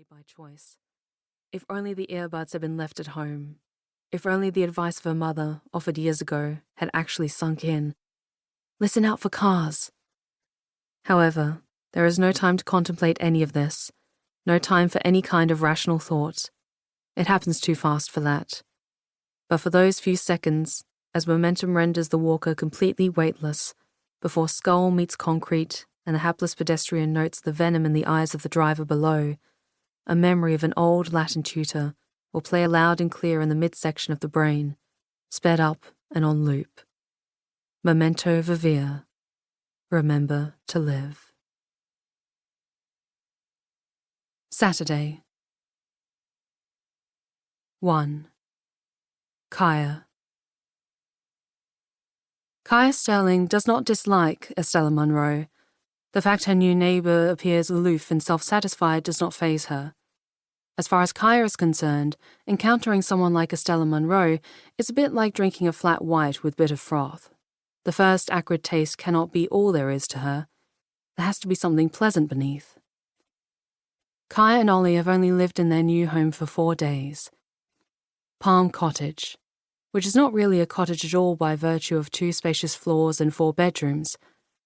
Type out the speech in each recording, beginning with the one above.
made by choice. If only the earbuds had been left at home. If only the advice of her mother, offered years ago, had actually sunk in. Listen out for cars. However, there is no time to contemplate any of this. No time for any kind of rational thought. It happens too fast for that. But for those few seconds, as momentum renders the walker completely weightless, before skull meets concrete and the hapless pedestrian notes the venom in the eyes of the driver below, a memory of an old Latin tutor will play loud and clear in the midsection of the brain, sped up and on loop. Memento vivere. Remember to live. Saturday. 1. Kaya. Kaya Sterling does not dislike Estella Munro. The fact her new neighbour appears aloof and self-satisfied does not faze her. As far as Kaya is concerned, encountering someone like Estella Munro is a bit like drinking a flat white with bitter froth. The first acrid taste cannot be all there is to her. There has to be something pleasant beneath. Kaya and Ollie have only lived in their new home for 4 days. Palm Cottage, which is not really a cottage at all by virtue of 2 spacious floors and 4 bedrooms,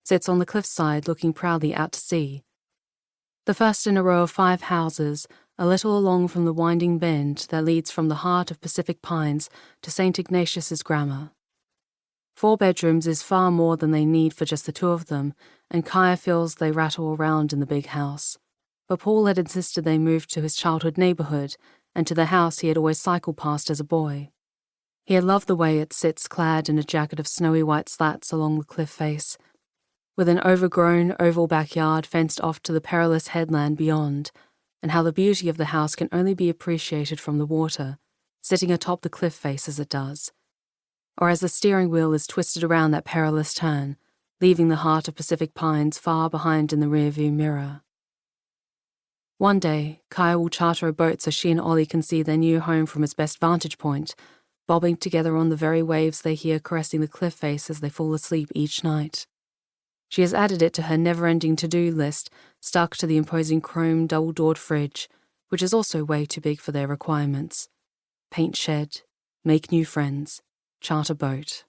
sits on the cliffside looking proudly out to sea. The first in a row of 5 houses, a little along from the winding bend that leads from the heart of Pacific Pines to St. Ignatius's Grammar. 4 bedrooms is far more than they need for just the 2 of them, and Kaya feels they rattle around in the big house. But Paul had insisted they move to his childhood neighbourhood and to the house he had always cycled past as a boy. He had loved the way it sits clad in a jacket of snowy white slats along the cliff face, with an overgrown oval backyard fenced off to the perilous headland beyond, and how the beauty of the house can only be appreciated from the water, sitting atop the cliff face as it does, or as the steering wheel is twisted around that perilous turn, leaving the heart of Pacific Pines far behind in the rearview mirror. One day, Kaya will charter a boat so she and Ollie can see their new home from its best vantage point, bobbing together on the very waves they hear caressing the cliff face as they fall asleep each night. She has added it to her never-ending to-do list, stuck to the imposing chrome double-doored fridge, which is also way too big for their requirements. Paint shed, make new friends, charter boat.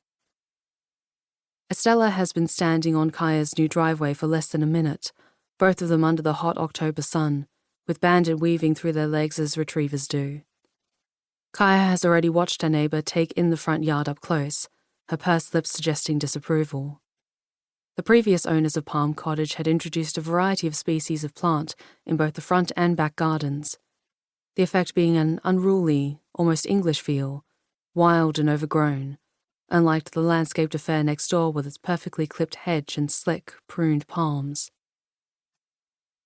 Estella has been standing on Kaya's new driveway for less than a minute, both of them under the hot October sun, with bandit weaving through their legs as retrievers do. Kaya has already watched her neighbour take in the front yard up close, her pursed lips suggesting disapproval. The previous owners of Palm Cottage had introduced a variety of species of plant in both the front and back gardens, the effect being an unruly, almost English feel, wild and overgrown, unlike the landscaped affair next door with its perfectly clipped hedge and slick, pruned palms.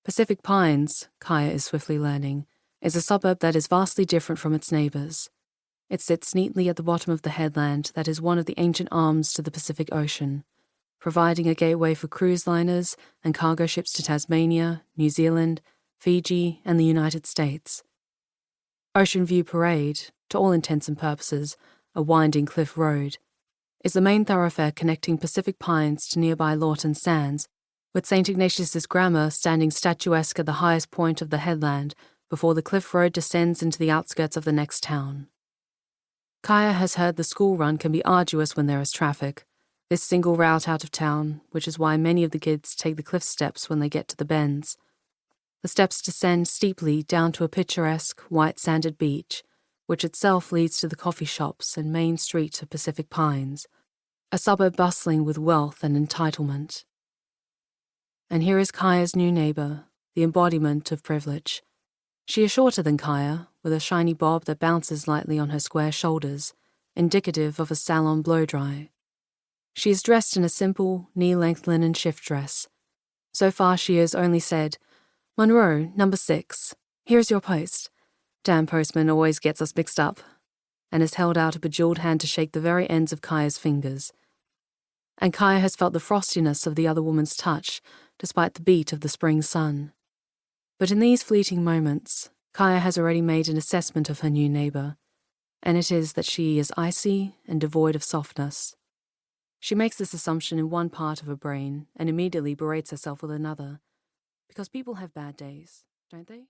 Pacific Pines, Kaya is swiftly learning, is a suburb that is vastly different from its neighbours. It sits neatly at the bottom of the headland that is one of the ancient arms to the Pacific Ocean, providing a gateway for cruise liners and cargo ships to Tasmania, New Zealand, Fiji, and the United States. Ocean View Parade, to all intents and purposes, a winding cliff road, is the main thoroughfare connecting Pacific Pines to nearby Lawton Sands, with St. Ignatius's Grammar standing statuesque at the highest point of the headland before the cliff road descends into the outskirts of the next town. Kaya has heard the school run can be arduous when there is traffic, this single route out of town, which is why many of the kids take the cliff steps when they get to the bends. The steps descend steeply down to a picturesque, white-sanded beach, which itself leads to the coffee shops and main street of Pacific Pines, a suburb bustling with wealth and entitlement. And here is Kaya's new neighbour, the embodiment of privilege. She is shorter than Kaya, with a shiny bob that bounces lightly on her square shoulders, indicative of a salon blow-dry. She is dressed in a simple, knee-length linen shift dress. So far she has only said, "Monroe, number 6. Here's your post." Damn postman always gets us mixed up. And has held out a bejeweled hand to shake the very ends of Kaya's fingers. And Kaya has felt the frostiness of the other woman's touch, despite the beat of the spring sun. But in these fleeting moments, Kaya has already made an assessment of her new neighbour, and it is that she is icy and devoid of softness. She makes this assumption in one part of her brain and immediately berates herself with another, because people have bad days, don't they?